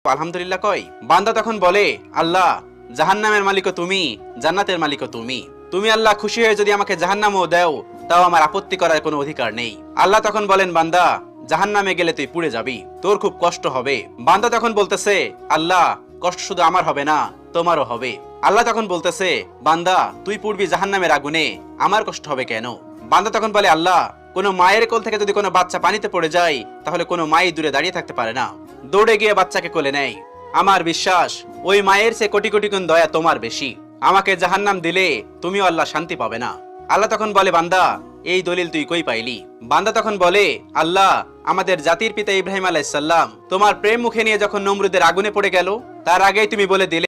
আলহামদুলিল্লাহ কয়। বান্দা তখন বলে, আল্লাহ, জাহান্নামের মালিকও তুমি, জান্নাতের মালিকও তুমি। তুমি আল্লাহ খুশি হয়ে যদি আমাকে জাহান্নামও দাও, তাও আমার আপত্তি করার কোনো অধিকার নেই। আল্লাহ তখন বলেন, বান্দা, জাহান্নামে গেলে তুই পুড়ে যাবি, তোর খুব কষ্ট হবে। বান্দা তখন বলতেছে, আল্লাহ, কষ্ট শুধু আমার হবে না, তোমারও হবে। আল্লাহ তখন বলতেছে, বান্দা, তুই পুড়বি জাহান্নামের আগুনে, আমার কষ্ট হবে কেন? বান্দা তখন বলে, আল্লাহ, কোনো মায়ের কোল থেকে যদি কোনো বাচ্চা পানিতে পড়ে যায়, তাহলে কোনো মাই দূরে দাঁড়িয়ে থাকতে পারে না, দৌড়ে গিয়ে বাচ্চাকে কোলে নেয়। আমার বিশ্বাস ওই মায়ের সে কোটি কোটি গুণ দয়া তোমার বেশি। আমাকে জাহান্নাম দিলে তুমিও আল্লাহ শান্তি পাবে না। আল্লাহ তখন বলে, বান্দা, এই দলিল তুই কই পাইলি? বান্দা তখন বলে, আল্লাহ, আমাদের জাতির পিতা ইব্রাহিম আলাইহিস সালাম তোমার প্রেম মুখে নিয়ে যখন নমরুদের আগুনে পড়ে গেল, তার আগেই তুমি বলে দিলে